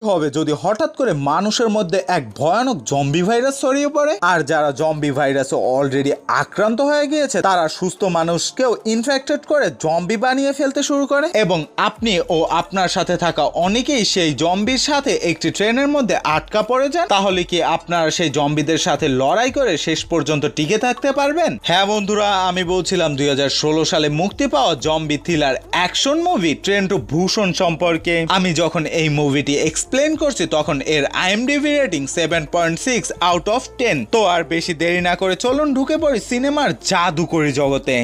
হবে যদি হঠাৎ করে মানুষের মধ্যে এক ভয়ানক জম্বি ভাইরাস ছড়িয়ে পড়ে, আর যারা জম্বি ভাইরাসে অলরেডি আক্রান্ত হয়ে গিয়েছে তারা সুস্থ মানুষকেও ইনফেক্টেড করে জম্বি বানিয়ে ফেলতে শুরু করে, এবং আপনি ও আপনার সাথে থাকা অনেকেই সেই জম্বির সাথে একটি ট্রেনের মধ্যে আটকা পড়ে যান। তাহলে কি আপনারা সেই জম্বিদের সাথে লড়াই করে শেষ পর্যন্ত টিকে থাকতে পারবেন? হ্যাঁ বন্ধুরা, আমি বলছিলাম 2016 সালে মুক্তি পাওয়া zombie thriller action movie train to Busan সম্পর্কে। আমি যখন এই মুভিটি এক্সপ্লেন করছি তখন এর IMDb রেটিং 7.6 আউট অফ 10। তো আর বেশি দেরি না করে চলুন ঢুকে পড়ি সিনেমার জাদুকরী জগতে।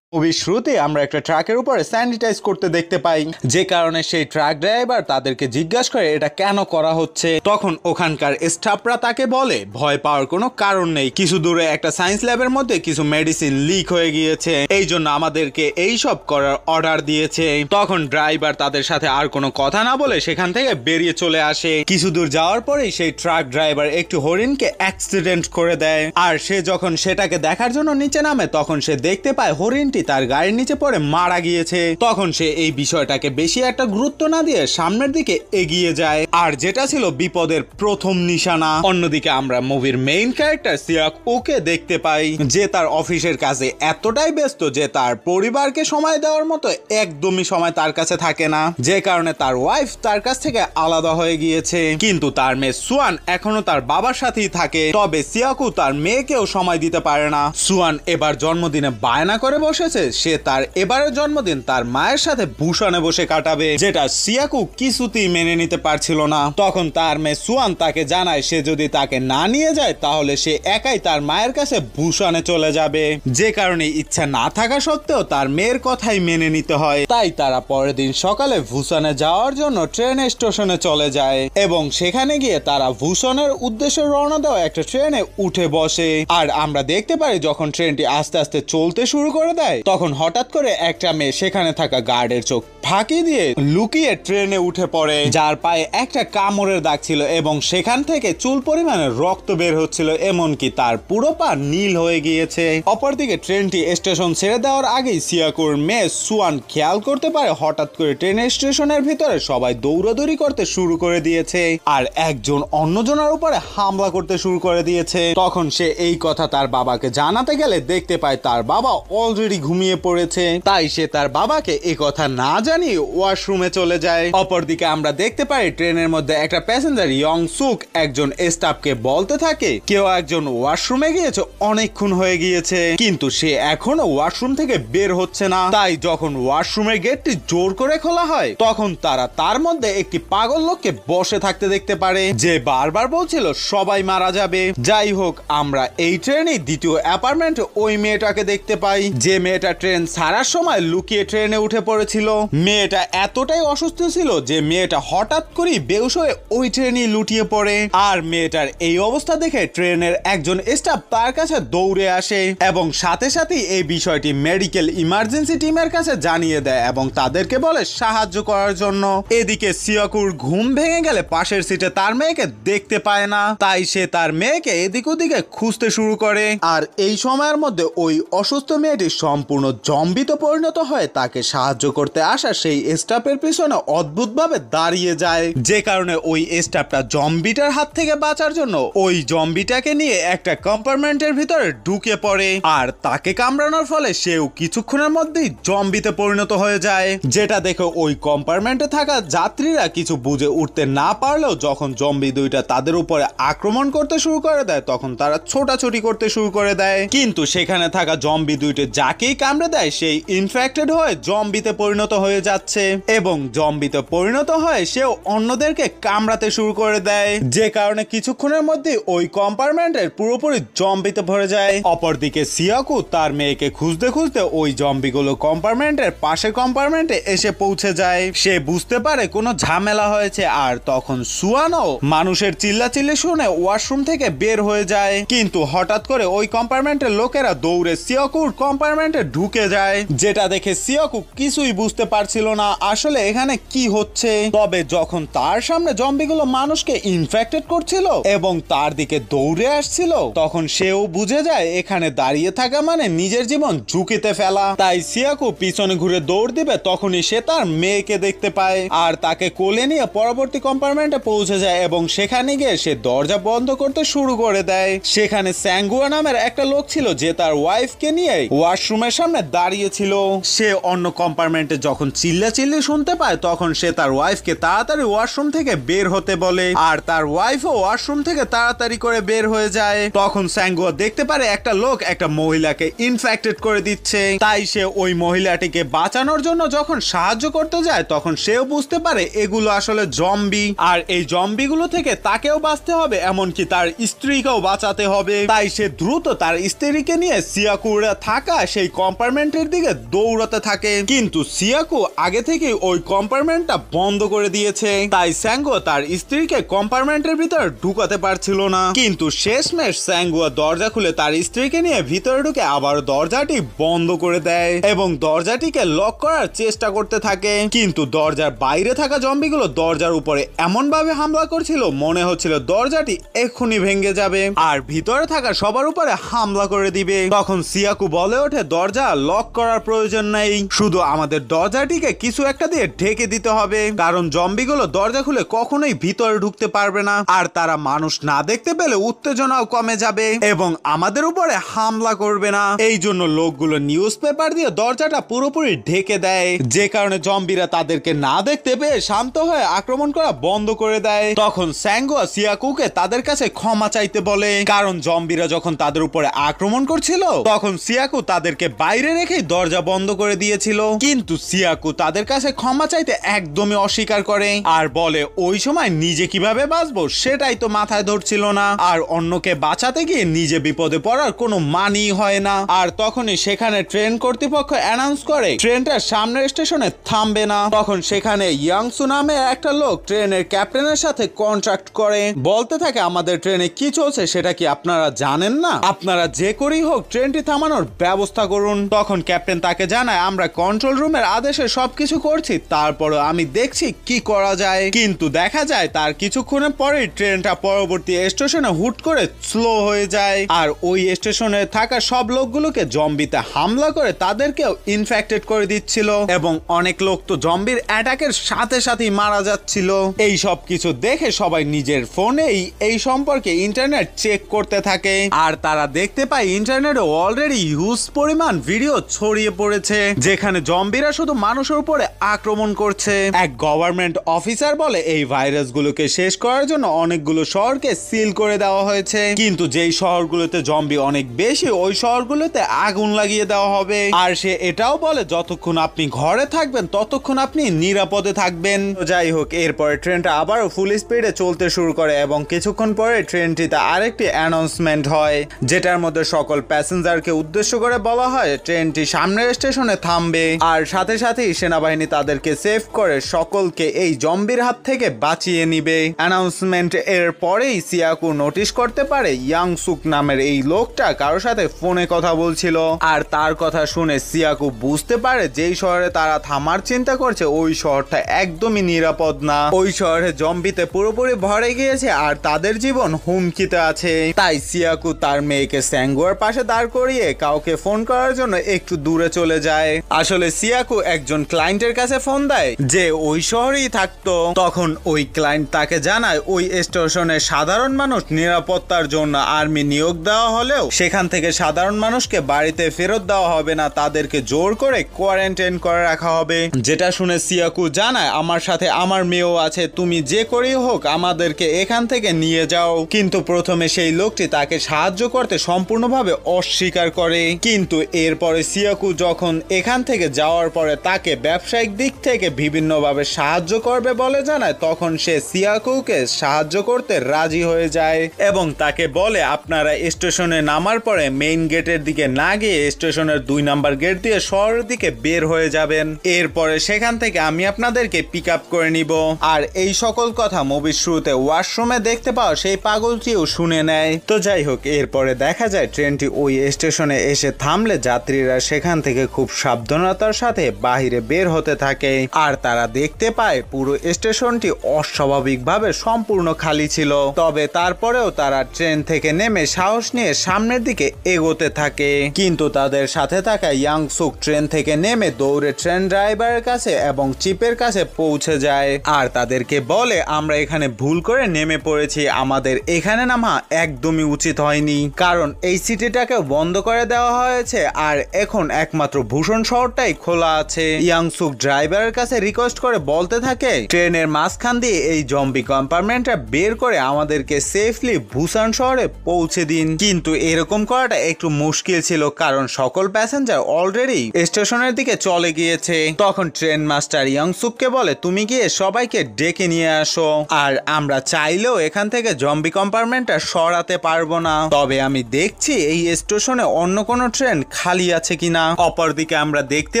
মুভির শুরুতে আমরা একটা ট্রাকের উপরে স্যানিটাইজ করতে দেখতে পাই, যে কারণে সেই ট্রাক ড্রাইভার তাদেরকে জিজ্ঞাসা করে এটা কেন করা হচ্ছে। তখন ওখানকার স্টাফরা তাকে বলে ভয় পাওয়ার কোনো কারণ নেই, কিছু দূরে একটা সায়েন্স ল্যাবের মধ্যে কিছু মেডিসিন লিক হয়ে গিয়েছে, এই জন্য আমাদেরকে এই সব করার অর্ডার দিয়েছে। তখন ড্রাইভার তাদের সাথে আর কোনো কথা না বলে সেখান থেকে বেরিয়ে চলে আসে। কিছু দূর যাওয়ার পরেই সেই ট্রাক ড্রাইভার একটি হরিণকে অ্যাক্সিডেন্ট করে দেয়, আর সে যখন সেটাকে দেখার জন্য নিচে নামে তখন সে দেখতে পায় হরিণটি তার গাড়ির নিচে পড়ে মারা গিয়েছে। তখন সে এই বিষয়টাকে বেশি একটা গুরুত্ব না দিয়ে সামনের দিকে এগিয়ে যায়, আর যেটা ছিল বিপদের প্রথম নিশানা। অন্যদিকে আমরা মুভির মেইন ক্যারেক্টার সিয়াক ওকে দেখতে পাই, যে তার অফিসের কাজে এতটাই ব্যস্ত যে তার পরিবারকে সময় দেওয়ার মতো একদমই সময় তার কাছে থাকে না, যে কারণে তার ওয়াইফ তার কাছ থেকে আলাদা হয়ে গিয়েছে। কিন্তু তার মেয়ে সুয়ান এখনো তার বাবার সাথেই থাকে, তবে সিয়াকু তার মেয়েকেও সময় দিতে পারে না। সুয়ান এবার জন্মদিনে বায়না করে বসে সে তার এবারের জন্মদিন তার মায়ের সাথে বুসানে বসে কাটাবে, যেটা সিয়াকু কিছুতেই মেনে নিতে পারছিল না। তখন তার মেয়ে সুয়ান তাকে জানায় সে যদি তাকে না নিয়ে যায় তাহলে সে একাই তার মায়ের কাছে বুসানে চলে যাবে, যে কারণে ইচ্ছা না থাকা সত্ত্বেও তার মেয়ের কথাই মেনে নিতে হয়। তাই তারা পরের দিন সকালে বুসানে যাওয়ার জন্য ট্রেন স্টেশনে চলে যায়, এবং সেখানে গিয়ে তারা বুসানের উদ্দেশ্যে রওনা দেওয়া একটা ট্রেনে উঠে বসে। আর আমরা দেখতে পারি যখন ট্রেনটি আস্তে আস্তে চলতে শুরু করে দেয় তখন হঠাৎ করে একটা মেয়ে সেখানে থাকা গার্ডের চোখ ফাঁকি দিয়ে লুকিয়ে ট্রেনে উঠে পড়ে, যার পায়ে একটা কামড়ের দাগ ছিল এবং সেখান থেকে চুল পরিমাণে রক্ত বের হচ্ছিল, এমনকি তার পুরো পা নীল হয়ে গিয়েছে। অপরদিকে ট্রেনটি স্টেশন ছেড়ে দেওয়ার আগেই সিয়াকুর মেয়ে সুয়ান খেয়াল করতে পারে হঠাৎ করে ট্রেন স্টেশনের ভিতরে সবাই দৌড়াদৌড়ি করতে শুরু করে দিয়েছে, আর একজন অন্যজনের উপরে হামলা করতে শুরু করে দিয়েছে। তখন সে এই কথা তার বাবাকে জানাতে গেলে দেখতে পায় তার বাবা অলরেডি ঘুমিয়ে পড়েছে, তাই সে তার বাবাকে এই কথা না জানিয়ে ওয়াশরুমে চলে যায়। অপরদিকে আমরা দেখতে পাই ট্রেনের মধ্যে একটা প্যাসেঞ্জার ইয়ং সুক একজন স্টাফকে বলতে থাকে কেউ একজন ওয়াশরুমে গিয়েছে, অনেকক্ষণ হয়ে গিয়েছে, কিন্তু সে এখনো ওয়াশরুম থেকে বের হচ্ছে না। তাই যখন ওয়াশরুমের গেটটি জোর করে খোলা হয় তখন তারা তার মধ্যে একটি পাগল লোককে বসে থাকতে দেখতে পারে, যে বারবার বলছিল সবাই মারা যাবে। যাই হোক, আমরা এই ট্রেনে দ্বিতীয় অ্যাপার্টমেন্টে ওই মেয়েটাকে দেখতে পাই, যে মেয়েটা ট্রেন ছাড়ার সময় লুকিয়ে ট্রেনে উঠে পড়েছিল। মেয়েটা এতটাই অসুস্থ ছিল যে মেয়েটা হঠাৎ করে বেহুশ হয়ে ওই ট্রেনে লুটিয়ে পড়ে, আর মেয়েটার এই অবস্থা দেখে ট্রেনের একজন স্টাফ তার কাছে দৌড়ে আসে এবং সাথে সাথেই এই বিষয়টি মেডিকেল ইমার্জেন্সি টিমের কাছে জানিয়ে দেয় এবং তাদেরকে বলে সাহায্য করার জন্য। এদিকে সিয়াকুর ঘুম ভেঙে গেলে পাশের সিটে তার মেয়েকে দেখতে পায় না, তাই সে তার মেয়েকে এদিক ওদিকে খুঁজতে শুরু করে, আর এই সময়ের মধ্যে ওই অসুস্থ মেয়েটি সম্পূর্ণ জম্বিতে পরিণত হয়ে তাকে সাহায্য করতে আসা সেই স্টাফের পিছনে অদ্ভুতভাবে দাঁড়িয়ে যায়, যে কারণে ওই স্টাফটা জম্বিটার হাত থেকে বাঁচার জন্য ওই জম্বিটাকে নিয়ে একটা কম্পার্টমেন্টের ভিতরে ঢুকে পড়ে, আর তাকে কামড়ানোর ফলে সেও কিছুক্ষণের মধ্যেই জম্বিতে পরিণত হয়ে যায়, যেটা দেখে ওই কম্পার্টমেন্টে থাকা যাত্রীরা কিছু বুঝে উঠতে না পারলেও যখন জম্বি দুইটা তাদের উপরে আক্রমণ করতে শুরু করে দেয় তখন তারা ছোটাছুটি করতে শুরু করে দেয়, কিন্তু সেখানে থাকা জম্বি দুইটা যাকেই কামড়ে দেয় সেই ইনফেক্টেড হয়ে জম্বিতে পরিণত হয়ে যাচ্ছে, এবং জম্বিতে পরিণত হয়ে সেও অন্যদেরকে কামড়াতে শুরু করে দেয়, যে কারণে কিছুক্ষণের মধ্যে ওই কম্পার্টমেন্টের পুরোপুরি জম্বিতে ভরে যায়। অপরদিকে সিয়াকু তার মেয়েকে খুঁজতে খুঁজতে ওই জম্বিগুলো কম্পার্টমেন্টের পাশের কম্পার্টমেন্টে এসে পৌঁছে যায়। সে বুঝতে পারে কোনো ঝামেলা হয়েছে, আর তখন সুয়ানও মানুষের চিল্লাচিল্লি শুনে ওয়াশরুম থেকে বের হয়ে যায়, কিন্তু হঠাৎ করে ওই কম্পার্টমেন্টের লোকেরা দৌড়ে সিয়াকুর কম্পার্টমেন্টে কম্পার্টমেন্টে ঢুকে যায়, যেটা দেখে সিয়াকু কিছুই বুঝতে পারছিল না আসলে এখানে কি হচ্ছে। তবে যখন তার সামনে জম্বিগুলো মানুষকে ইনফেক্টেড করছিল এবং তার দিকে দৌড়ে আসছিল, তখন সেও বুঝে যায় এখানে দাঁড়িয়ে থাকা মানে নিজের জীবন ঝুঁকিতে ফেলা। তাই সিয়াকু পিছনে ঘুরে দৌড় দিবে, তখনই সে তার মেয়েকে দেখতে পায় আর তাকে কোলে নিয়ে পরবর্তী কম্পার্টমেন্টে পৌঁছে যায় এবং সেখানে গিয়ে সে দরজা বন্ধ করতে শুরু করে দেয়। সেখানে স্যাঙ্গুয়া নামের একটা লোক ছিল যে তার ওয়াইফকে নিয়ে ওয়াশরুমের সামনে দাঁড়িয়ে ছিল। সে অন্য কম্পার্টমেন্টে যখন চিল্লাচিল্লি শুনতে পায়, তখন সে তার ওয়াইফকে তাড়াতাড়ি ওয়াশরুম থেকে বের হতে বলে আর তার ওয়াইফও ওয়াশরুম থেকে তাড়াতাড়ি করে বের হয়ে যায়। তখন স্যাঙ্গুয়া দেখতে পারে একটা লোক একটা মহিলাকে ইনফেক্টেড করে দিচ্ছে। তাই সে ওই মহিলাটিকে বাঁচানোর জন্য যখন সাহায্য করতে যায়, তখন সেও বুঝতে পারে এগুলো আসলে জম্বি আর এই জম্বিগুলো থেকে তাকেও বাঁচতে হবে, এমনকি তার স্ত্রীকেও বাঁচাতে হবে। তাই সে দ্রুত তার স্ত্রীকে নিয়ে সিয়াকুরা থাকা সেই কম্পার্টমেন্টের দিকে দৌড়াতে থাকে। কিন্তু সিয়াকু আগে থেকে ওই কম্পার্টমেন্টটা বন্ধ করে দিয়েছে, তাই স্যাঙ্গুয়া তার স্ত্রীকে কম্পার্টমেন্টের ভিতরে ঢুকাতে পারছিল না। কিন্তু শেষমেশ স্যাঙ্গুয়া দরজা খুলে তার স্ত্রীকে নিয়ে ভিতরে ঢুকে আবার দরজাটি বন্ধ করে দেয় এবং দরজাটিকে লক করার চেষ্টা করতে থাকে। কিন্তু দরজার বাইরে থাকা জম্বিগুলো দরজার উপরে এমন ভাবে হামলা করছিল মনে হচ্ছিল দরজাটি এক্ষুনি ভেঙে যাবে আর ভিতরে থাকা সবার উপরে হামলা করে দিবে। তখন সিয়াকু বলে ওঠে দরজা লক করার প্রয়োজন নেই, শুধু আমাদের দরজাটিকে কিছু একটা দিয়ে ঢেকে দিতে হবে, কারণ জম্বিগুলো দরজা খুলে কখনোই ভিতরে ঢুকতে পারবে না আর তারা মানুষ না দেখতে পেলে উত্তেজনাও কমে যাবে এবং আমাদের উপরে হামলা করবে না। এই জন্য লোকগুলো নিউজ পেপার দিয়ে দরজাটা পুরোপুরি ঢেকে দেয়, যে কারণে জম্বিরা তাদেরকে না দেখতে পেয়ে শান্ত হয়ে আক্রমণ করা বন্ধ করে দেয়। তখন স্যাঙ্গুয়া সিয়াকুকে তাদের কাছে ক্ষমা চাইতে বলে, কারণ জম্বিরা যখন তাদের উপরে আক্রমণ করছিল তখন সিয়াকু তাদেরকে বাইরে রেখেই দরজা বন্ধ করে দিয়েছিল। কিন্তু সিয়াকু তাদের কাছে ক্ষমা চাইতে একদমই অস্বীকার করে আর বলে ওই সময় নিজে কিভাবে বাঁচবো সেটাই তো মাথায় ধরছিল না, আর অন্যকে বাঁচাতে গিয়ে নিজে বিপদে পড়ার কোনো মানি হয় না। আর তখনই সেখানে ট্রেন কর্তৃপক্ষ অ্যানাউন্স করে ট্রেনটা সামনের স্টেশনে থামবে না। তখন সেখানে ইয়াংসু নামে একটা লোক ট্রেনের ক্যাপ্টেনের সাথে কন্ট্রাক্ট করে, বলতে থাকে আমাদের ট্রেনে কি চলছে সেটা কি আপনারা জানেন না, আপনারা যে করেই হোক ট্রেনটি থামানোর ব্যবস্থা করুন। তখন ক্যাপ্টেন তাকে জানায় আমরা কন্ট্রোল রুমের আদেশে সবকিছু করছি, তারপরও আমি দেখছি কি করা যায়। কিন্তু দেখা যায় তার কিছুক্ষণের পরেই ট্রেনটা পরবর্তী স্টেশনে হুট করে স্লো হয়ে যায় আর ওই স্টেশনে থাকা সব লোকগুলোকে জম্বিতে হামলা করে তাদেরকেও ইনফেক্টেড করে দিচ্ছিল এবং অনেক লোক তো জম্বির অ্যাটাকের সাথে সাথেই মারা যাচ্ছিল। এই সব কিছু দেখে সবাই নিজের ফোনেই এই সম্পর্কে ইন্টারনেট চেক করতে থাকে আর তারা দেখতে পায় ইন্টারনেটে অলরেডি হিউজ পরিমাণ ভিডিও ছড়িয়ে পড়েছে যেখানে জম্বিরা শুধু মানুষের উপরে আক্রমণ করছে। এক গভর্নমেন্ট অফিসার বলে এই ভাইরাসগুলোকে শেষ করার জন্য অনেকগুলো শহরকে সিল করে দেওয়া হয়েছে, কিন্তু যেই শহরগুলোতে জম্বি অনেক বেশি ওই শহরগুলোতে আগুন লাগিয়ে দেওয়া হবে। আর সে এটাও বলে যতক্ষণ আপনি ঘরে থাকবেন ততক্ষণ আপনি নিরাপদে থাকবেন। যাই হোক, এরপরে ট্রেনটা আবারও ফুল স্পিডে চলতে শুরু করে এবং কিছুক্ষণ পরে ট্রেনটিতে আরেকটি অ্যানাউন্সমেন্ট হয় যেটার মধ্যে সকল প্যাসেঞ্জারকে উদ্দেশ্য করে বলা হয় ট্রেনটি সামনের স্টেশনে থামবে আর সাথে সাথেই সেনাবাহিনী তাদেরকে সেভ করে সকলকে এই জম্বির হাত থেকে বাঁচিয়ে নিবে। অ্যানাউন্সমেন্ট এর পরেই সিয়াকু নোটিশ করতে পারে ইয়াংসুক নামের এই লোকটা কারোর সাথে ফোনে কথা বলছিল আর তার কথা শুনে সিয়াকু বুঝতে পারে যেই শহরে তারা থামার চিন্তা করছে ওই শহরটা একদমই নিরাপদ না, ওই শহরে জম্বিতে পুরোপুরি ভরে গিয়েছে আর তাদের জীবন হুমকিতে আছে। তাই সিয়াকু তার মেয়েকে স্যাঙ্গুয়ার পাশে দাঁড় করিয়ে কাউকে ফোন করার জন্য একটু দূরে চলে যায়। আসলে সিয়াকু একজন ক্লায়েন্টের কাছে ফোন দেয় যে ওই শহরেই থাকতো। তখন ওই ক্লায়েন্ট তাকে জানায় ওই স্টেশনে সাধারণ মানুষ নিরাপত্তার জন্য আর্মি নিয়োগ দেওয়া হলেও সেখান থেকে সাধারণ মানুষকে বাড়িতে ফেরত দেওয়া হবে না, তাদেরকে জোর করে কোয়ারেন্টাইন করে রাখা হবে। যেটা শুনে সিয়াকু জানায় আমার সাথে আমার মেয়েও আছে, তুমি যে করেই হোক আমাদেরকে এখান থেকে নিয়ে যাও। কিন্তু প্রথমে সেই লোকটি তাকে সাহায্য করতে সম্পূর্ণভাবে অস্বীকার করে, কিন্তু এরপরে সিয়াকু যখন এখান থেকে যাওয়ার পরে তাকে ব্যবসায়িক দিক থেকে বিভিন্নভাবে সাহায্য করবে বলে জানায়, তখন সে সিয়াকুকে সাহায্য করতে রাজি হয়ে যায় এবং তাকে বলে আপনারা স্টেশনে নামার পরে মেইন গেটের দিকে না গিয়ে স্টেশনের 2 নাম্বার গেট দিয়ে শহরের দিকে বের হয়ে যাবেন, এরপরে সেখান থেকে আমি আপনাদেরকে পিক আপ করে নিব। আর এই সকল কথা মুভির শুরুতে ওয়াশরুমে দেখতে পাও সেই পাগলটিও শুনে নেয়। তো যাই হোক, এরপরে দেখা যায় ট্রেনটি ওই স্টেশনে এসে থামলে যাত্রীরা সেখান থেকে খুব সাবধানতার সাথে বাহিরে বের হতে থাকে আর তারা দেখতে পায় পুরো স্টেশনটি অস্বাভাবিকভাবে সম্পূর্ণ খালি ছিল। তবে তারপরেও তারা ট্রেন থেকে নেমে সাহস নিয়ে সামনের দিকে এগোতে থাকে। কিন্তু তাদের সাথে থাকা ইয়াংসুক ট্রেন থেকে নেমে দৌড়ে ট্রেন ড্রাইভারের কাছে এবং চিপের কাছে পৌঁছে যায় আর তাদেরকে বলে, আমরা এখানে ভুল করে নেমে পড়েছি, আমাদের এখানে নামা একদমই উচিত হয়নি, কারণ এই সিটিটাকে বন্ধ করে দেওয়া হয়েছে আর এখন একমাত্র ভূষণ শহরটাই খোলা আছে। ইয়াংসুক ড্রাইভারের কাছে রিকোয়েস্ট করে বলতে থাকে, ট্রেনের মাঝখান দিয়ে এই জম্বি কম্পার্টমেন্টটা বের করে আমাদেরকে সেফলি ভূষণ শহরে পৌঁছে দিন। কিন্তু এরকম করাটা একটু মুশকিল ছিল, কারণ সকল প্যাসেঞ্জার অলরেডি স্টেশনের দিকে চলে গিয়েছে। তখন ট্রেন মাস্টার ইয়াংসুককে বলে, তুমি গিয়ে সবাইকে ডেকে নিয়ে আসো, আর আমরা চাইলেও এখান থেকে জম্বি কম্পার্টমেন্টটা সরাতে পারবো না, তবে আমি দেখছি এই স্টেশনে অন্য কোনো ট্রেন খালি আছে কিনা। অপরদিকে আমরা দেখতে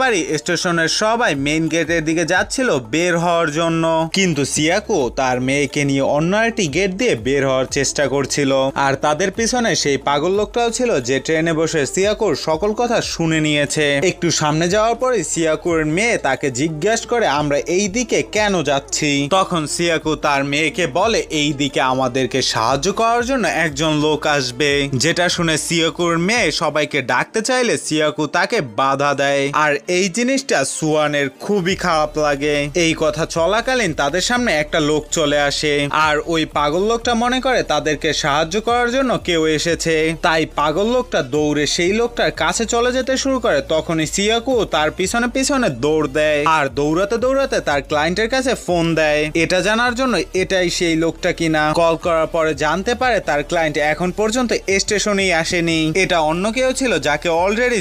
পারি স্টেশনের সবাই মেইন গেটের দিকে যাচ্ছিল বের হওয়ার জন্য, কিন্তু সিয়াকো তার মেয়েকে নিয়ে অন্য একটি গেট দিয়ে বের হওয়ার চেষ্টা করছিল। আর তাদের পিছনে সেই পাগল লোকটাও ছিল যে ট্রেনে বসে সিয়াকোর সকল কথা শুনে নিয়েছে। একটু সামনে যাওয়ার পরে সিয়াকোর মেয়ে তাকে জিজ্ঞাসা করে, আমরা এই দিকে কেন যাচ্ছি? তখন সিয়াকো তার মেয়েকে বলে, এই দিকে আমাদেরকে সাহায্য করার জন্য একজন লোক আসবে। যেটা শুনে সিয়াকোর মেয়ে সবাইকে ডাকতে চাইলে সিয়াকো তাকে বাধা দেয়, আর এই জিনিসটা সুয়ানের খুবই খারাপ লাগে। এই কথা চলাকালীন তাদের সামনে একটা লোক চলে আসে আর ওই পাগল লোকটা মনে করে তাদেরকে সাহায্য করার জন্য কেউ এসেছে, তাই পাগল লোকটা দৌড়ে সেই লোকটার কাছে চলে যেতে শুরু করে। তখনই সিয়াকো তার পিছনে পিছনে দৌড় দেয় আর দৌড়াতে দৌড়াতে তার ক্লায়েন্টের কাছে ফোন দেয়, এটা জানার জন্য এটাই সেই লোকটা কিনা। কল করার পরে জানতে পারে তার ক্লায়েন্ট এখন পর্যন্ত স্টেশনেই আসেনি, এটা অন্য কেউ ছিল যাকে অলরেডি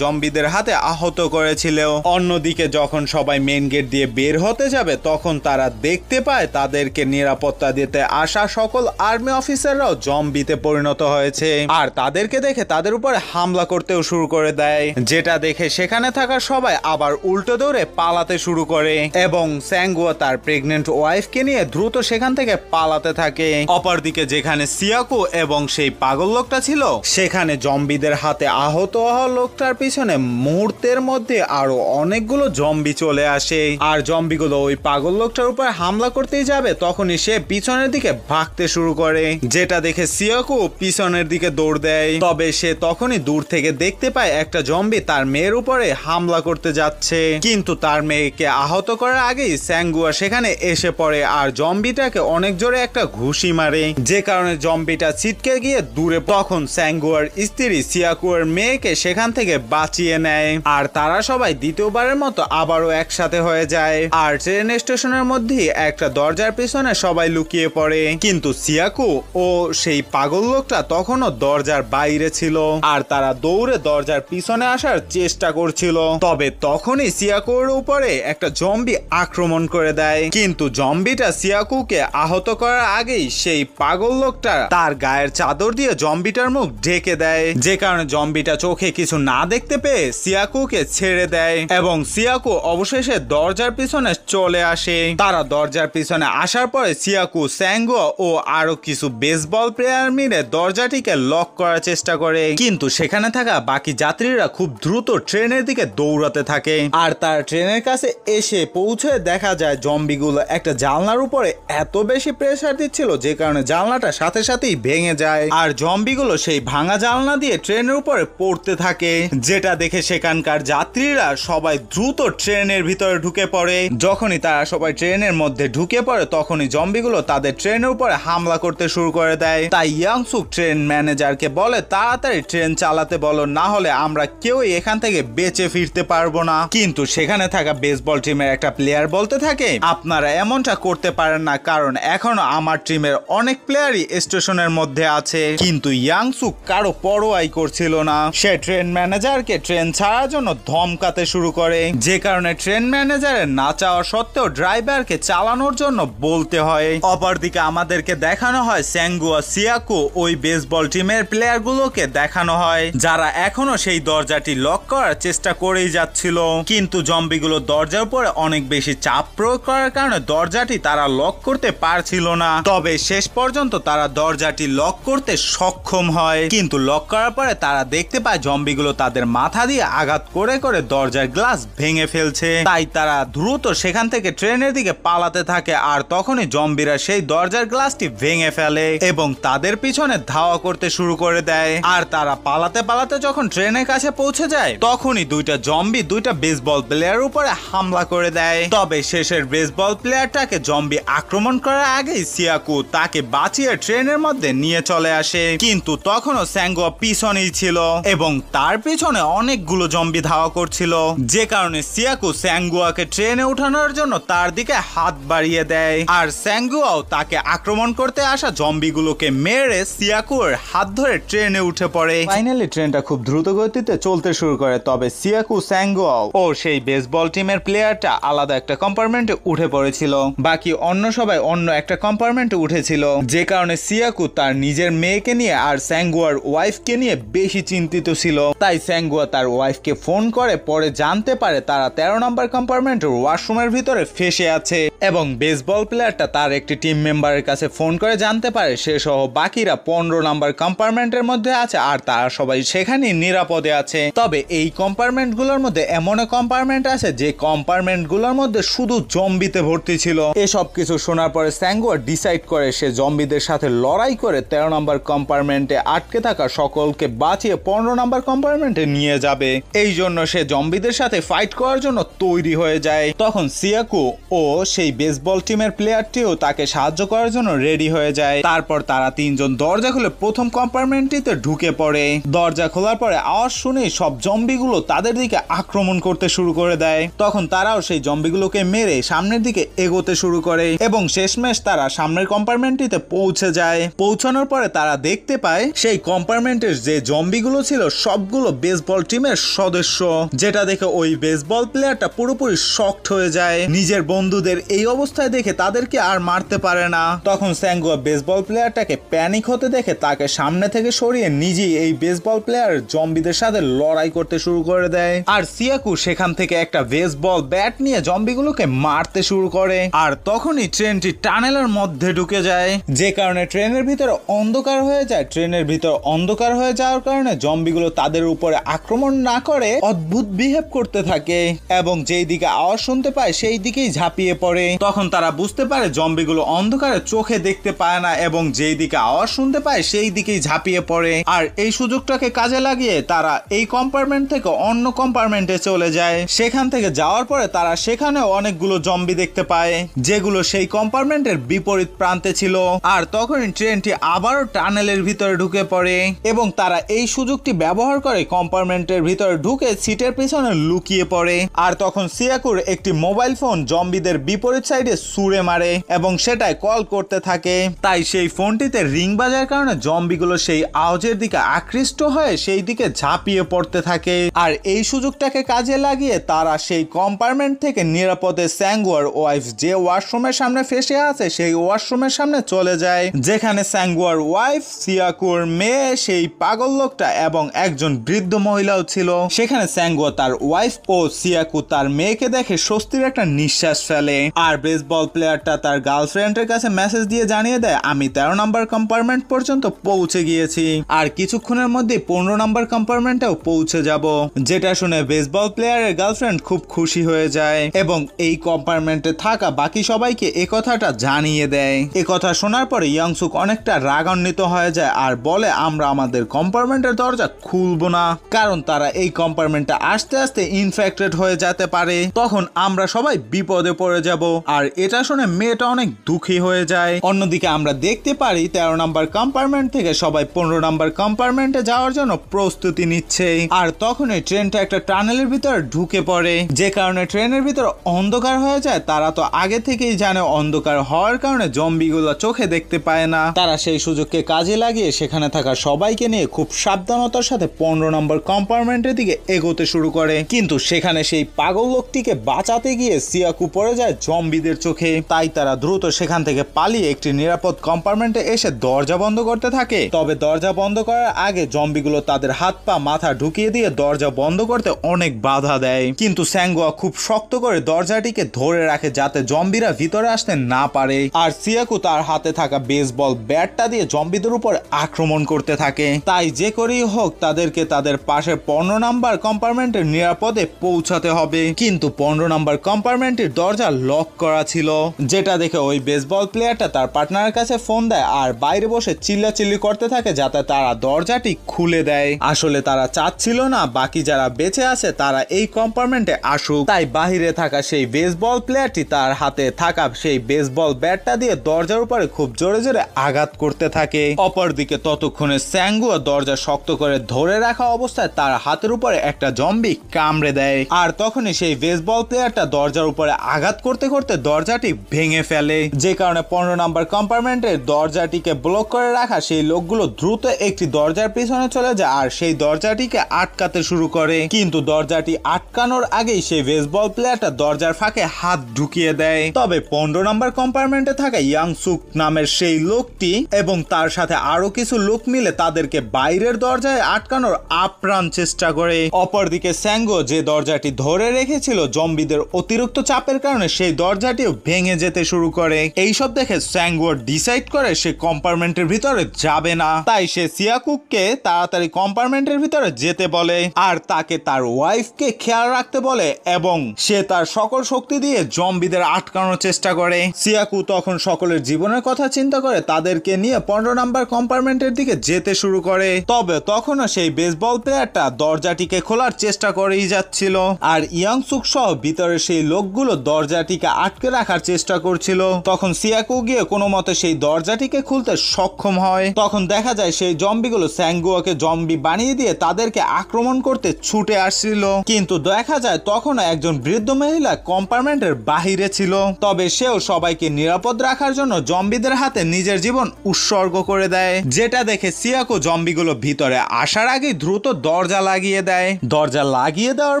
জম্বিদের হাতে আহত করেছিল। অন্যদিকে যখন সবাই মেইন গেট দিয়ে বের হতে যাবে তখন তারা দেখতে পায় তাদেরকে নিরাপত্তা দিতে আসা সকল আর্মি অফিসাররাও জম্বিতে পরিণত হয়েছে আর তাদেরকে দেখে তাদের উপরে হামলা করতেও শুরু করে দেয়, যেটা দেখে সেখানে থাকা সবাই আবার উল্টো দৌড়ে পালাতে শুরু করে এবং স্যাঙ্গুয়া তার প্রেগনেন্ট ওয়াইফকে নিয়ে দ্রুত সেখান থেকে পালাতে থাকে। অপরদিকে যেখানে সিয়াকো এবং সেই পাগল লোকটা ছিল সেখানে জম্বিদের হাতে আহত হওয়া লোকটার পিছনে মুহূর্তের মধ্যে আরো অনেকগুলো জম্বি চলে আসে আর জম্বিগুলো ওই পাগল লোকটার উপর হামলা করতেই যাবে তখনই সে পিছনের দিকে ভাগতে শুরু করে, যেটা দেখে সিয়াকো পিছনের দিকে দৌড় দেয়। তবে সে তখনই দূর থেকে দেখতে পায় একটা জম্বি তার মেয়ের উপরে হামলা করতে যাচ্ছে, কিন্তু তার মেয়েকে আহত করার আগেই স্যাঙ্গুয়া সেখানে এসে পড়ে আর জম্বিটাকে অনেক জোরে একটা ঘুষি মারে, যে কারণে জম্বিটা ছিটকে গিয়ে দূরে। তখন স্যাঙ্গুয়ার স্ত্রী সিয়াকোর মেয়েকে সেখান থেকে বাঁচিয়ে নেয় আর তারা সবাই দ্বিতীয়বারের মতো আবারও একসাথে হয়ে যায়। আর ট্রেন স্টেশনের মধ্যে একটা দরজার পিছনে সবাই লুকিয়ে পড়ে, কিন্তু সিয়াকো ও সেই পাগল লোকটা তখনও দরজার বাইরে ছিল আর তারা দৌড়ে দরজার পিছনে আসার চেষ্টা করছিল। তবে তখনই সিয়াকোর উপরে একটা জম্বি আক্রমণ করে দেয়, কিন্তু জম্বিটা সিয়াকোকে আহত করার আগেই সেই পাগল লোকটা তার গায়ের চাদর দিয়ে জম্বিটার মুখ ঢেকে দেয়, যে কারণে জম্বিটা চোখে কিছু না দেখতে পেয়ে সিয়াকোকে ছেড়ে দেয় এবং সিয়াকো অবশেষে দরজার পিছনে চলে আসে। তারা দরজার পিছনে আসার পরে সিয়াকো, স্যাঙ্গুয়া ও আরো কিছু বেসবল প্লেয়ার মিলে দরজাটিকে লক করার চেষ্টা করে, কিন্তু সেখানে থাকা বাকি যাত্রীরা খুব দ্রুত ট্রেনের দিকে দৌড়াতে থাকে আর তার ট্রেনের কাছে এসে পৌঁছে দেখা যায় জম্বিগুলো একটা জানলার উপরে এত বেশি প্রেসার দিচ্ছিল যে কারণে জানলাটা সাথে সাথেই ভেঙে যায় আর জম্বিগুলো সেই ভাঙা জানলা দিয়ে ট্রেনের উপরে পড়তে থাকে, যেটা দেখে সেখানকার যাত্রীরা সবাই দ্রুত ট্রেনের ভিতরে ঢুকে পড়ে। যখনই তারা সবাই ট্রেনের মধ্যে ঢুকে পড়ে তখনই জম্বিগুলো তাদের ট্রেনের উপরে হামলা করতে শুরু করে দেয়। তাই ইয়াংসুক ট্রেন ম্যানেজারকে বলে, তাড়াতাড়ি ট্রেন চালাতে বলো, না হলে আমরা কেউই এখান থেকে বেঁচে ফিরতে পারবো না। কিন্তু সেখানে থাকা বেসবল টিমের একটা প্লেয়ার বলতে থাকে, আপনারা এমনটা করতে পারেন না, কারণ এখনো আমার টিমের অনেক প্লেয়ারই স্টেশনের মধ্যে আছে। কিন্তু ইয়াংসুক কারো পরোয়াই করছিল না, সে ট্রেন ম্যানেজারকে ট্রেন ছাড়ার জন্য ধমকাতে শুরু করে, যে কারণে ট্রেন ম্যানেজারের না চাওয়া সত্ত্বেও ড্রাইভারকে চালানোর জন্য বলতে হয়। অপরদিকে আমাদেরকে দেখানো হয় স্যাঙ্গুয়া, সিয়াকো ওই বেসবল টিমের প্লেয়ারগুলোকে দেখানো হয় যারা এখনো সেই দরজাটি লক করার চেষ্টা করেই যাচ্ছিল, কিন্তু জম্বিগুলো দরজার উপরে অনেক বেশি চাপ প্রয়োগ করার কারণে দরজাটি তারা লক করতে পারছিল না। তবে শেষ পর্যন্ত তারা দরজাটি লক করতে সক্ষম হয়, কিন্তু লক করার পরে তারা দেখতে পায় জম্বিগুলো তাদের মাথা দিয়ে আঘাত করে করে দরজার গ্লাস ভেঙে ফেলছে। তাই তারা দ্রুত সেখান থেকে ট্রেনের দিকে পালাতে থাকে। আর তখনই জম্বিরা সেই দরজার গ্লাসটি ভেঙে ফেলে এবং তাদের পিছনে ধাওয়া করতে শুরু করে দেয়। আর তারা পালাতে পালাতে যখন ট্রেনের কাছে পৌঁছে যায় তখনই দুইটা জম্বি দুইটা বেসবল প্লেয়ারের উপরে হামলা করে দেয়। তবে শেষের বেসবল প্লেয়ারটাকে জম্বি আক্রমণ করার আগেই সিয়াকু তাকে বাঁচিয়ে ট্রেনের মধ্যে নিয়ে চলে আসে। কিন্তু তখনও স্যাঙ্গুয়া পিছনেই ছিল এবং তার পিছনে অনেকগুলো জম্বি ধাওয়া করছিল, যে কারণে সিয়াকু স্যাঙ্গুয়াকে ট্রেনে উঠানোর জন্য তার দিকে হাত বাড়িয়ে দেয়। আর স্যাঙ্গুয়াও তাকে আক্রমণ করতে আসা জম্বিগুলোকে মেরে সিয়াকুর হাত ধরে ট্রেনে উঠে পড়ে। ফাইনালি ট্রেনটা খুব দ্রুত গতিতে চলতে শুরু করে। তবে সিয়াকু, স্যাঙ্গুয়াও ও সেই বেসবল টিমের প্লেয়ারটা আলাদা একটা কম্পার্টমেন্টে উঠে পড়েছিল। বাকি অন্য সবাই অন্য একটা কম্পার্টমেন্টে উঠেছিল, যে কারণে সিয়াকু তার নিজের মেয়েকে নিয়ে আর স্যাঙ্গুয়ার ওয়াইফকে নিয়ে বেশি চিন্তিত ছিল। তাই স্যাঙ্গুয়া তার ওয়াইফকে ফোন করে পরে জানতে পারে তারা 13 নম্বর কম্পার্টমেন্টের ওয়াশরুমের ভিতরে ফেসে আছে এবং বেসবল প্লেয়ারটা তার একটি টিম মেম্বারের কাছে ফোন করে জানতে পারে সে সহ বাকিরা 15 নম্বর কম্পার্টমেন্টের মধ্যে আছে আর তারা সবাই সেখানে নিরাপদে আছে। তবে এই কম্পার্টমেন্টগুলোর মধ্যে এমন কম্পার্টমেন্ট আছে যে কম্পার্টমেন্টগুলোর মধ্যে শুধু জম্বিতে ভর্তি ছিল। এসব কিছু শোনার পরে স্যাঙ্গুয়া ডিসাইড করে সে জম্বিদের সাথে লড়াই করে 13 নম্বর কম্পার্টমেন্টে আটকে থাকা সকলকে বাঁচিয়ে 15 নম্বর কম্পার্টমেন্টে নিয়ে যাবে। এই জন্য সে জম্বিদের সাথে ফাইট করার জন্য তৈরি হয়ে যায়। তখন সিয়াকু ও সেই বেসবল টিমের প্লেয়ারটিও তাকে সাহায্য করার জন্য রেডি হয়ে যায়। তারপর তারা তিনজন দরজা খুলে প্রথম কম্পার্টমেন্টটিতে ঢুকে পড়ে। দরজা খোলার পরে আওয়াজ শুনে সব জম্বিগুলো তাদের দিকে আক্রমণ করতে শুরু করে দেয়। তখন তারাও সেই জম্বিগুলোকে মেরে সামনের দিকে এগোতে শুরু করে এবং শেষমেশ তারা সামনের কম্পার্টমেন্টটিতে পৌঁছে যায়। পৌঁছানোর পরে তারা দেখতে পায় সেই কম্পার্টমেন্টের যে জম্বিগুলো ছিল সবগুলো বেসবল টিমের সদস্য, যেটা দেখে ওই বেসবল প্লেয়ারটা পুরোপুরি শকড হয়ে যায়। নিজের বন্ধুদের এই অবস্থায় দেখে তাদেরকে আর মারতে পারে না। তখন স্যাঙ্গুয়া বেসবল প্লেয়ারটাকে প্যানিক হতে দেখে তাকে সামনে থেকে সরিয়ে নিজেই এই বেসবল প্লেয়ার জম্বিদের সাথে লড়াই করতে শুরু করে দেয়। আর সিয়াকু সেখান থেকে একটা বেসবল ব্যাট নিয়ে জম্বিগুলোকে মারতে শুরু করে। আর তখনই ট্রেনটি টানেলের মধ্যে ঢুকে যায়, যে কারণে ট্রেনের ভিতরে অন্ধকার হয়ে যায়। ট্রেনের ভিতর অন্ধকার হয়ে যাওয়ার কারণে জম্বিগুলো তাদের উপরে আক্রমণ না করে অদ্ভুত বিহেভ করতে থাকে এবং যেই দিকে আওয়াজ শুনতে পায় সেই দিকেই ঝাঁপিয়ে পড়ে। তখন তারা বুঝতে পারে জম্বিগুলো অন্ধকারে চোখে দেখতে পায় না এবং যেই দিকে আওয়াজ শুনতে পায় সেই দিকেই ঝাঁপিয়ে পড়ে। আর এই সুযোগটাকে কাজে লাগিয়ে তারা এই কম্পার্টমেন্ট থেকে অন্য কম্পার্টমেন্টে চলে যায়। সেখান থেকে যাওয়ার পরে তারা সেখানেও অনেকগুলো জম্বি দেখতে পায় যেগুলো সেই কম্পার্টমেন্টের বিপরীত প্রান্তে ছিল। আর তখনই ট্রেনটি আবারও টানেলের ভিতরে ঢুকে পড়ে এবং তারা এই সুযোগটি ব্যবহার করে কম্পার্টমেন্টের ভিতরে ঢুকে সিটের পিছনে লুকিয়ে পড়ে। আর তখন সিয়াকুর একটি মোবাইল ফোন জম্বিদের বিপরীত সাইডে ছুঁড়ে মারে এবং সেটাই কল করতে থাকে। তাই সেই ফোনটিতে রিং বাজার কারণে জম্বিগুলো সেই আওয়াজের দিকে আকৃষ্ট হয়ে সেই দিকে ঝাঁপিয়ে পড়তে থাকে। আর এই সুযোগটাকে কাজে লাগিয়ে তারা সেই কম্পার্টমেন্ট থেকে নিরাপদে স্যাঙ্গুয়ার ওয়াইফ যে ওয়াশরুমের সামনে ফেসে আছে সেই ওয়াশরুমের সামনে চলে যায়, যেখানে স্যাঙ্গুয়ার ওয়াইফ, সিয়াকুর মেয়ে, সেই পাগল লোকটা এবং একজন বৃদ্ধ মহিলাও ছিল। সেখানে স্যাঙ্গুয়া তার ওয়াইফ ও সিয়াকু তার মেয়েকে দেখে স্বস্তির একটা নিঃশ্বাস ফেলে। আর বেসবল প্লেয়ারটা তার গার্লফ্রেন্ডের কাছে মেসেজ দিয়ে জানিয়ে দেয় আমি 13 নম্বর কম্পার্টমেন্ট পর্যন্ত পৌঁছে গিয়েছি আর কিছুক্ষণের মধ্যে 15 নম্বর কম্পার্টমেন্টেও পৌঁছে যাব। যেটা শুনে বেসবল প্লেয়ারের গার্লফ্রেন্ড খুব খুশি হয়ে যায় এবং এই কম্পার্টমেন্টে থাকা বাকি সবাইকে এ কথাটা জানিয়ে দেয়। এ কথা শোনার পরে ইয়াংসুক অনেকটা রাগান্বিত হয়ে যায় আর বলে আমরা আমাদের কম্পার্টমেন্টের দরজা খুলবো না, কারণ তারা এই কম্পার্টমেন্টে আস্তে আস্তে ইনফেক্টেড হয়ে যেতে পারে, তখন আমরা সবাই বিপদে পড়ে যাব। আর এটা শুনে মেয়েটা অনেক দুঃখী হয়ে যায়। অন্যদিকে আমরা দেখতে পারি 13 নম্বর কম্পার্টমেন্ট থেকে সবাই 15 নম্বর কম্পার্টমেন্টে যাওয়ার জন্য প্রস্তুতি নিচ্ছে। আর তখনই ট্রেনটা একটা টানেলের ভিতর ঢুকে পড়ে, যে কারণে ট্রেনের ভিতর অন্ধকার হয়ে যায়। তারা তো আগে থেকেই জানে অন্ধকার হওয়ার কারণে জম্বিগুলো চোখে দেখতে পায় না। তারা সেই সুযোগকে কাজে লাগিয়ে সেখানে থাকা সবাইকে নিয়ে খুব সাবধানতার সাথে 15 নম্বর কম্পার্টমেন্টের দিকে এগোতে শুরু করে। কিন্তু সেখানে সেই পাগল লোকটিকে বাঁচাতে গিয়ে সিয়াকু পড়ে যায় জম্বিদের চোখে। তাই তারা দ্রুত সেখান থেকে পালিয়ে একটি নিরাপদ কম্পার্টমেন্টে এসে দরজা বন্ধ করতে থাকে। তবে দরজা বন্ধ করার আগে জম্বিগুলো তাদের হাত পা মাথা ঢুকিয়ে দিয়ে দরজা বন্ধ করতে অনেক বাধা দেয়। কিন্তু স্যাঙ্গুয়া খুব শক্ত করে দরজাটিকে ধরে রাখে যাতে জম্বিরা ভিতরে আসতে না পারে। আর সিয়াকু তার হাতে থাকা বেসবল ব্যাটটা দিয়ে জম্বিদের উপর আক্রমণ করতে থাকে। তাই যে করেই হোক তা তাদেরকে তাদের পাশের 15 নাম্বার কম্পার্টমেন্টের নিরাপদে পৌঁছাতে হবে। কিন্তু 15 নাম্বার কম্পার্টমেন্টের দরজা লক করা ছিল, যেটা দেখে ওই বেসবল প্লেয়ারটা তার পার্টনারের কাছে ফোন দেয় আর বাইরে বসে চিল্লাচিল্লি করতে থাকে যাতে তারা দরজাটি খুলে দেয়। আসলে তারা চাচ্ছিল না বাকি যারা বেঁচে আছে তারা এই কম্পার্টমেন্টে আসুক, তাই বাহিরে থাকা সেই বেসবল প্লেয়ারটি তার হাতে থাকা সেই বেসবল ব্যাটটা দিয়ে দরজার উপরে খুব জোরে জোরে আঘাত করতে থাকে। অপরদিকে ততক্ষণে স্যাঙ্গুয়া দরজা শক্ত করে ধরে রাখা অবস্থায় তার হাতের উপরে একটা জম্বি কামড়ে দেয়, আর তখনই সেই বেসবল প্লেয়ারটা দরজার উপরে আঘাত করতে করতে দরজাটি ভেঙে ফেলে, যে কারণে 15 নাম্বার কম্পার্টমেন্টের দরজাটিকে ব্লক করে রাখা সেই লোকগুলো দ্রুত একটি দরজার পিছনে চলে যায় আর সেই দরজাটিকে আটকাতে শুরু করে। কিন্তু দরজাটি আটকানোর আগেই সেই বেসবল প্লেয়ারটা দরজার ফাঁকে হাত ঢুকিয়ে দেয়। তবে 15 নাম্বার কম্পার্টমেন্টে থাকা ইয়াংসুক নামের সেই লোকটি এবং তার সাথে আরো কিছু লোক মিলে তাদেরকে বাইরের দরজায় আটকানোর আপ্রাণ চেষ্টা করে। অপরদিকে স্যাঙ্গো যে দরজাটি ধরে রেখেছিল জম্বিদের অতিরিক্ত চাপের কারণে সেই দরজাটিও ভেঙে যেতে শুরু করে। এইসব দেখে স্যাঙ্গো ডিসাইড করে সে কম্পার্টমেন্টের ভিতরে যাবে না, তাই সে সিয়াকুককে তাড়াতাড়ি কম্পার্টমেন্টের ভিতরে যেতে বলে আর তাকে তার ওয়াইফকে খেয়াল রাখতে বলে এবং সে তার সকল শক্তি দিয়ে জম্বিদের আটকানোর চেষ্টা করে। সিয়াকু তখন সকলের জীবনের কথা চিন্তা করে তাদেরকে নিয়ে 15 নাম্বার কম্পার্টমেন্টের দিকে যেতে শুরু করে। তবে তখনও সেই বেসবল প্লেয়ারটা দরজাটিকে খোলার চেষ্টা করেই যাচ্ছিল আর ইয়াংসুক সহ ভিতরে সেই লোকগুলো দরজাটিকে আটকে রাখার চেষ্টা করছিল। তখন সিয়াকু গিয়ে কোনো মতে সেই দরজাটিকে খুলতে সক্ষম হয়। তখন দেখা যায় সেই জম্বিগুলো স্যাঙ্গুয়াকে জম্বি বানিয়ে দিয়ে তাদেরকে আক্রমণ করতে ছুটে আসছিল, কিন্তু দেখা যায় তখনও একজন বৃদ্ধ মহিলা কম্পার্টমেন্টের বাহিরে ছিল। তবে সেও সবাইকে নিরাপদ রাখার জন্য জম্বিদের হাতে নিজের জীবন উৎসর্গ করে দেয়, যেটা দেখে সিয়াকু জম্বিগুলো ভিতরে আসার আগে দ্রুত দরজা লাগিয়ে দেয়। দরজা লাগিয়ে দেওয়ার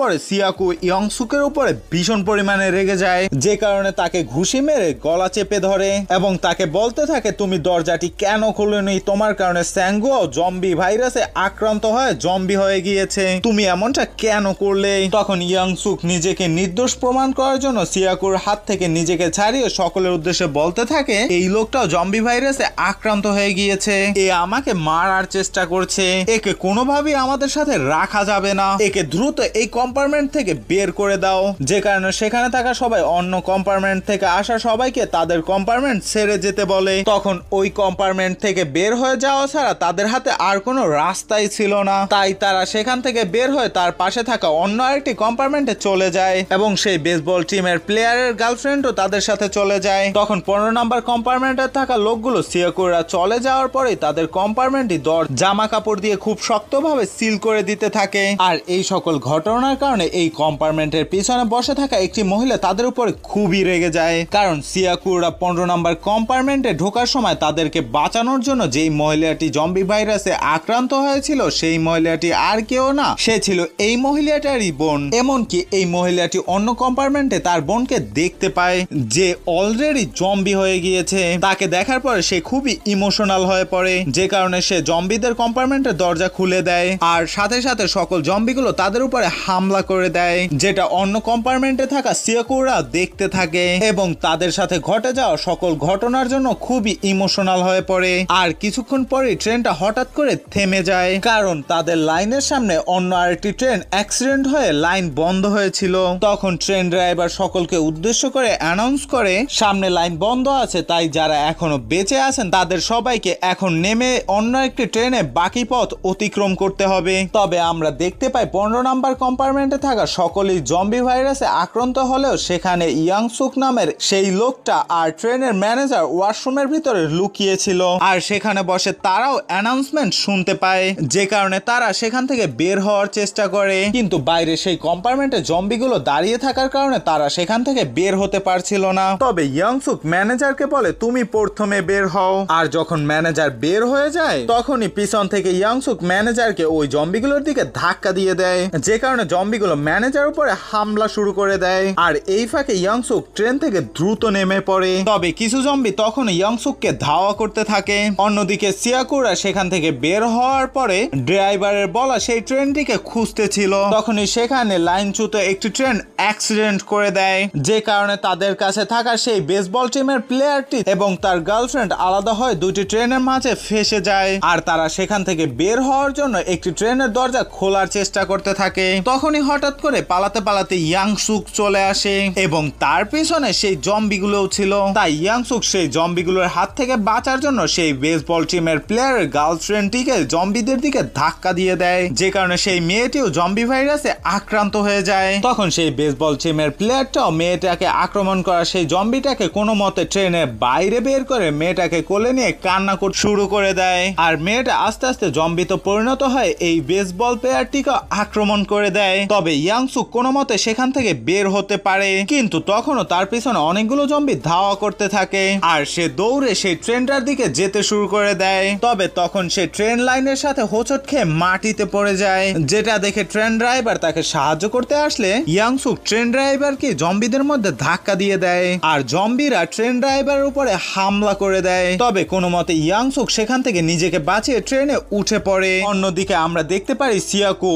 পরে সিয়াকু ইয়াংসুকের উপরে ভীষণ পরিমাণে রেগে যায়, যে কারণে তাকে ঘুষি মেরে গলা চেপে ধরে এবং তাকে বলতে থাকে তুমি দরজাটি কেন খুলনি, তোমার কারণে স্যাঙ্গুও জম্বি ভাইরাসে আক্রান্ত হয়ে জম্বি হয়ে গিয়েছে, তুমি এমনটা কেন করলে। তখন ইয়াংসুক নিজেকে নির্দোষ প্রমাণ করার জন্য সিয়াকুর হাত থেকে নিজেকে ছাড়িয়ে সকলের উদ্দেশ্যে বলতে থাকে এই লোকটাও জম্বি ভাইরাসে আক্রান্ত হয়ে গিয়েছে, এ আমাকে মারার চেষ্টা করছে, একে কোনোভাবেই আমাদের সাথে রাখা যাবে না, একে দ্রুত এই কম্পার্টমেন্ট থেকে বের করে দাও। যে কারণে সেখানে থাকা সবাই অন্য কম্পার্টমেন্ট থেকে আসা সবাইকে তাদের কম্পার্টমেন্ট ছেড়ে যেতে বলে। তখন ওই কম্পার্টমেন্ট থেকে বের হয়ে যাওয়া ছাড়া তাদের হাতে আর কোনো রাস্তাই ছিল না, তাই তারা সেখান থেকে বের হয়ে তার পাশে থাকা অন্য আরেকটি কম্পার্টমেন্টে চলে যায় এবং সেই বেসবল টিমের প্লেয়ারের গার্লফ্রেন্ডও তাদের সাথে চলে যায়। তখন 15 নাম্বার কম্পার্টমেন্টে থাকা লোকগুলো সিয়াকুরা চলে যাওয়ার পরেই তাদের কম্পার্টমেন্টটি জামা কাপড় দিয়ে খুব শক্তভাবে সিল করে দিতে থাকে। আর এই সকল ঘটনার কারণে এই কম্পার্টমেন্টের পিছনে বসে থাকা একটি মহিলা তাদের উপরে খুবই রেগে যায়, কারণ সিয়াকুরা 15 নাম্বার কম্পার্টমেন্টে ঢোকার সময় তাদেরকে বাঁচানোর জন্য যেই মহিলাটি জম্বি ভাইরাসে আক্রান্ত হয়েছিল সেই মহিলাটি আর কেউ না, সে ছিল এই মহিলাটারই বোন। এমনকি এই মহিলাটি অন্য কম্পার্টমেন্টে তার বোনকে দেখতে পায় যে অলরেডি জম্বি হয়ে গিয়েছে। তাকে দেখার পরে সে খুবই ইমোশনাল হয়ে পড়ে, যে কারণে সে জম্বিদের কম্পার্টমেন্টের দরজা খুলে দেয় আর সাথে সাথে সকল জম্বিগুলো তাদের উপরে হামলা করে দেয়, যেটা অন্য কম্পার্টমেন্টে থাকা সিয়াকুরা দেখতে থাকে এবং তাদের সাথে ঘটে যাওয়া সকল ঘটনার জন্য খুবই ইমোশনাল হয়ে পড়ে। আর কিছুক্ষণ পরে ট্রেনটা হঠাৎ করে থেমে যায়, কারণ তাদের লাইনের সামনে অন্য আরেকটি ট্রেন অ্যাক্সিডেন্ট হয়ে লাইন বন্ধ হয়েছিল। তখন ট্রেন ড্রাইভার সকলকে উদ্দেশ্য করে অ্যানাউন্স করে সামনে লাইন বন্ধ আছে, তাই যারা এখনো বেঁচে আছেন তাদের সবাইকে এখন নেমে অন্য একটি ট্রেনে বাকি পথ অতিক্রম করতে হবে। তবে আমরা দেখতে পাই 15 নাম্বার কম্পার্টমেন্টে থাকা সকলেই জম্বি ভাইরাসে আক্রান্ত হলেও সেখানে ইয়াংসুক নামের সেই লোকটা আর ট্রেনের ম্যানেজার ওয়াশরুমের ভিতরে লুকিয়েছিল আর সেখানে বসে তারাও অ্যানাউন্সমেন্ট শুনতে পায়, যে কারণে তারা সেখান থেকে বের হওয়ার চেষ্টা করে। কিন্তু বাইরে সেই কম্পার্টমেন্টে জম্বিগুলো দাঁড়িয়ে থাকার কারণে তারা সেখান থেকে বের হতে পারছিল না। তবে ইয়াংসুক ম্যানেজারকে বলে তুমি প্রথমে বের হও, আর যখন ম্যানেজার বের হয়ে যায় তখনই পিছন থেকে ইয়াংসুক ম্যানেজারকে ওই জম্বিগুলোর দিকে ধাক্কা দিয়ে দেয়, যে কারণে জম্বিগুলো ম্যানেজার উপরে হামলা শুরু করে দেয়। আর এই ফাঁকে ইয়াংসুক ট্রেন থেকে দ্রুত নেমে পড়ে। তবে কিছু জম্বি তখন ইয়াংসুককে ধাওয়া করতে থাকে। অন্যদিকে সিয়াকুরা সেখান থেকে বের হওয়ার পরে ড্রাইভারের বলা সেই ট্রেনটিকে খুঁজতে ছিল, তখনই সেখানে লাইনচ্যুত একটি ট্রেন অ্যাক্সিডেন্ট করে দেয়, যে কারণে তাদের কাছে থাকা সেই বেসবল টিমের প্লেয়ারটি এবং তার গার্লফ্রেন্ড আলাদা হয়ে দুটি ট্রেনের মাঝে ফেসে যায়। আর তারা সেখান থেকে বের হওয়ার জন্য একটি ট্রেনের দরজা খোলার চেষ্টা করতে থাকে। তখনই হঠাৎ করে পালাতে পালাতে ইয়াংসুক চলে আসে এবং তার পিছনে সেই জম্বিগুলোও ছিল। তাই ইয়াংসুক সেই জম্বিগুলোর হাত থেকে বাঁচার জন্য সেই বেসবল টিমের প্লেয়ারের গার্লফ্রেন্ডটিকে জম্বিদের দিকে ধাক্কা দিয়ে দেয়, যে কারণে সেই মেয়েটিও জম্বি ভাইরাসে আক্রান্ত হয়ে যায়। তখন সেই বেসবল টিমের প্লেয়ারটাও মেয়েটাকে আক্রমণ করা সেই জম্বিটাকে কোনো মতে ট্রেনের বাইরে বের করে মেয়েটাকে কোলে নিয়ে কান্না করতে শুরু করে দেয়। আর মেয়েটা আস্তে আস্তে জম্বিতে পরিণত হয় এই বেসবল প্লেয়ারটিকে আক্রমণ করে দেয়। তবে ইয়াংসুক কোনো মতে সেখান থেকে বের হতে পারে, কিন্তু তখনও তার পিছনে অনেকগুলো জম্বি ধাওয়া করতে থাকে আর সে দৌড়ে সেই ট্রেনটার দিকে যেতে শুরু করে দেয়। তবে তখন সে ট্রেন লাইনের সাথে হোঁচট খেয়ে মাটিতে পড়ে যায়, যেটা দেখে ট্রেন ড্রাইভার তাকে সাহায্য করতে আসলে ইয়াংসুক ট্রেন ড্রাইভারকে জম্বিদের মধ্যে ধাক্কা দিয়ে দেয় আর জম্বিরা ট্রেন ড্রাইভারের উপরে হামলা করে দেয়। তবে কোনো মতে ইয়াংসুক সেখান থেকে নিজেকে বাঁচিয়ে ট্রেনে উঠে পড়ে। অন্যদিকে আমরা দেখতে পারি সিয়াকু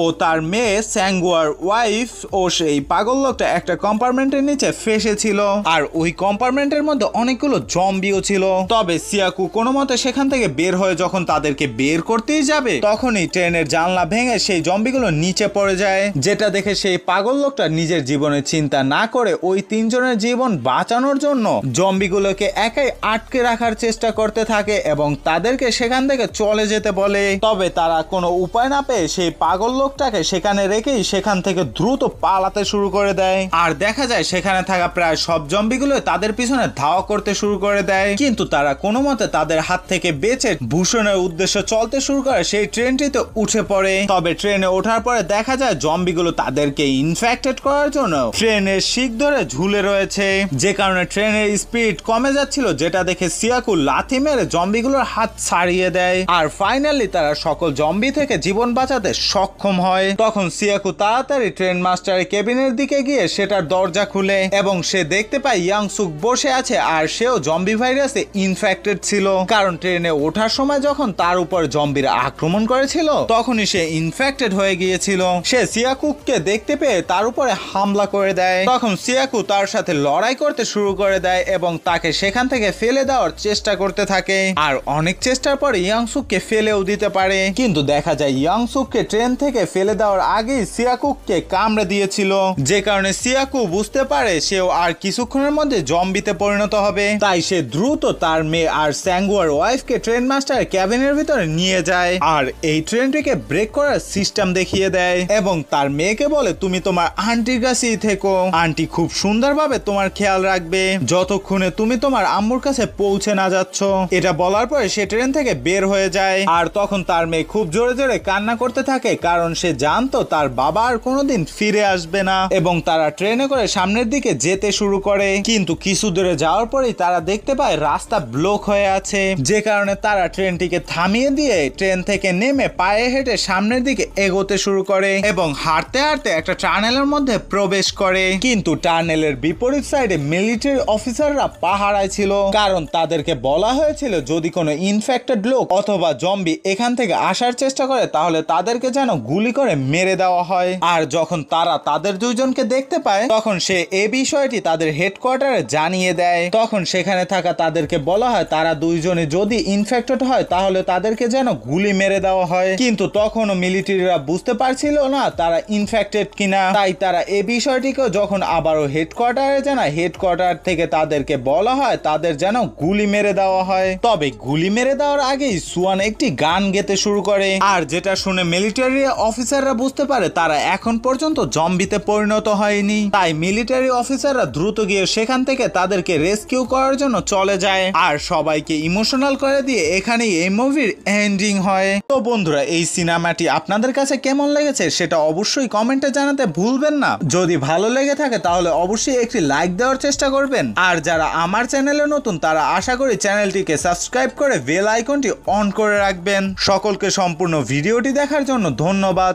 ও তার মেয়ে স্যাঙ্গুয়ার ওয়াইফ ও সেই পাগল লোকটা একটা কম্পার্টমেন্টের নিচে ফেসে ছিল আর ওই কম্পার্টমেন্টের মধ্যে অনেকগুলো জম্বিও ছিল। তবে সিয়াকু কোনো মতে সেখান থেকে বের হয়ে যখন তাদেরকে বের করতেই যাবে তখনই ট্রেনের জানলা ভেঙে সেই জম্বিগুলো নিচে পড়ে যায়, যেটা দেখে সেই পাগল লোকটা নিজের জীবনের চিন্তা না করে ওই তিনজনের জীবন বাঁচানোর জন্য জম্বিগুলোকে একাই আটকে রাখার চেষ্টা করতে থাকে এবং তাদেরকে সেখান থেকে চলে যেতে বলে। তবে তারা কোনো উপায় না পেয়ে সেই পাগল লোকটাকে সেখানে রেখেই সেখান থেকে দ্রুত পালাতে শুরু করে দেয়। আর দেখা যায় সেখানে থাকা প্রায় সব জম্বিগুলো তাদের পিছনে ধাওয়া করতে শুরু করে দেয়, কিন্তু তারা কোনো মতে তাদের হাত থেকে বেঁচে ভূষণের উদ্দেশ্যে চলতে শুরু করে সেই ট্রেনটিতে উঠে পড়ে। তবে ট্রেনে ওঠার পরে দেখা যায় জম্বিগুলো তাদেরকে ইনফেক্টেড করার জন্য ট্রেনের শিক ধরে ঝুলে রয়েছে, যে কারণে ট্রেনের স্পিড কমে যাচ্ছিল, যেটা দেখে সিয়াকু লাথি মেরে জম্বিগুলোর হাত ছাড়িয়ে দেয় আর ফাইনালি তারা সকল জম্বি থেকে জীবন বাঁচাতে সক্ষম হয়। তখন সিয়াকু তাড়াতাড়ি ট্রেন মাস্টারের কেবিনের দিকে গিয়ে সেটার দরজা খুলে এবং সে দেখতে পায় ইয়াংসুক বসে আছে আর সেও জম্বি ভাইরাসে ইনফেক্টেড ছিল, কারণ ট্রেনে ওঠার সময় যখন তার উপর জম্বিরা আক্রমণ করেছিল তখনই সে ইনফেক্টেড হয়ে গিয়েছিল। সে সিয়াকুকে দেখতে পেয়ে তার উপরে হামলা করে দেয়। তখন সিয়াকু তার সাথে লড়াই করতে শুরু করে দেয় এবং তাকে সেখান থেকে ফেলে দেওয়ার চেষ্টা করতে থাকে আর অনেক চেষ্টার পরে ইয়াংসুককে ফেলেও দিতে পারে, কিন্তু দেখা যায় ইয়াংসুককে ট্রেন থেকে ফেলে দেওয়ার আগেই সিয়াকুকে কামড়ে দিয়েছিল, যে কারণে সিয়াকু বুঝতে পারে সেও আর কিছুক্ষণের মধ্যে জম্বিতে পরিণত হবে। তাই সে দ্রুত তার মেয়ে আর স্যাঙ্গুয়ার ওয়াইফকে ট্রেন মাস্টার ক্যাবিনের ভিতরে নিয়ে যায় আর এই ট্রেনটিকে ব্রেক করার সিস্টেম দেখিয়ে দেয় এবং তার মেয়েকে বলে তুমি তোমার আন্টির কাছেই থেকো, আন্টি খুব সুন্দরভাবে তোমার খেয়াল রাখবে যতক্ষণে তুমি তোমার আম্মুর কাছে পৌঁছে না যাচ্ছ। এটা বলার পরে সে ট্রেন থেকে বের হয়ে যায় আর তখন তার মেয়ে খুব জোরে জোরে কান্না করতে থাকে, কারণ সে জানতো তার বাবা আর কোনোদিন ফিরে আসবে না এবং তারা ট্রেনে করে সামনের দিকে যেতে শুরু করে। কিন্তু কিছু দূরে যাওয়ার পরেই তারা দেখতে পায় রাস্তা ব্লক হয়ে আছে, যে কারণে তারা ট্রেনটিকে থামিয়ে দিয়ে ট্রেন থেকে নেমে পায়ে হেঁটে সামনের দিকে এগোতে শুরু করে এবং হাঁটতে হাঁটতে একটা টানেলের মধ্যে প্রবেশ করে। কিন্তু টানেলের বিপরীত সাইডে মিলিটারি অফিসাররা পাহারায় ছিল, কারণ তাদেরকে বলা হয়েছিল যদি কোনো ইনফেক্টেড লোক অথবা জম্বি এখান থেকে আসার চেষ্টা করে তাহলে তাদেরকে যেন গুলি করে মেরে দেওয়া হয়। আর যখন তারা তাদের দুইজনকে দেখতে পায় তখন সে এই বিষয়টি তাদের হেডকোয়ার্টারে জানিয়ে দেয়। তখন সেখানে থাকা তাদেরকে বলা হয় তারা দুইজনে যদি ইনফেক্টেড হয় তাহলে তাদেরকে যেন গুলি মেরে দেওয়া হয়, কিন্তু তখনও মিলিটারিরা বুঝতে পারছিল না তারা ইনফেক্টেড কিনা। তাই তারা এই বিষয়টিকে যখন আবারও হেডকোয়ার্টারে জানায়, হেডকোয়ার্টার থেকে তাদেরকে বলা হয় তাদের যেন গুলি মেরে দেওয়া হয়। তবে গুলি মেরে দেওয়ার আগেই সুয়ান একটি গান গেতে শুরু করে আর যেটা শুনে মিলিটারি অফিসাররা বুঝতে পারে তারা এখন পর্যন্ত জম্বিতে পরিণত হয়নি। তাই মিলিটারি অফিসাররা দ্রুত গিয়ে সেখান থেকে তাদেরকে রেস্কিউ করার জন্য চলে যায় আর সবাইকে ইমোশনাল করে দিয়ে এখানেই এই মুভির এন্ডিং হয়। তো বন্ধুরা, এই সিনেমাটি আপনাদের কাছে কেমন লেগেছে সেটা অবশ্যই কমেন্টে জানাতে ভুলবেন না। যদি ভালো লেগে থাকে তাহলে অবশ্যই একটি লাইক দেওয়ার চেষ্টা করবেন আর যারা আমার চ্যানেলে নতুন তারা আশা করি চ্যানেলটিকে সাবস্ক্রাইব করে বেল আইকনটি অন করে রাখবেন। সকলকে সম্পূর্ণ ভিডিওটি দেখার জন্য ধন্যবাদ।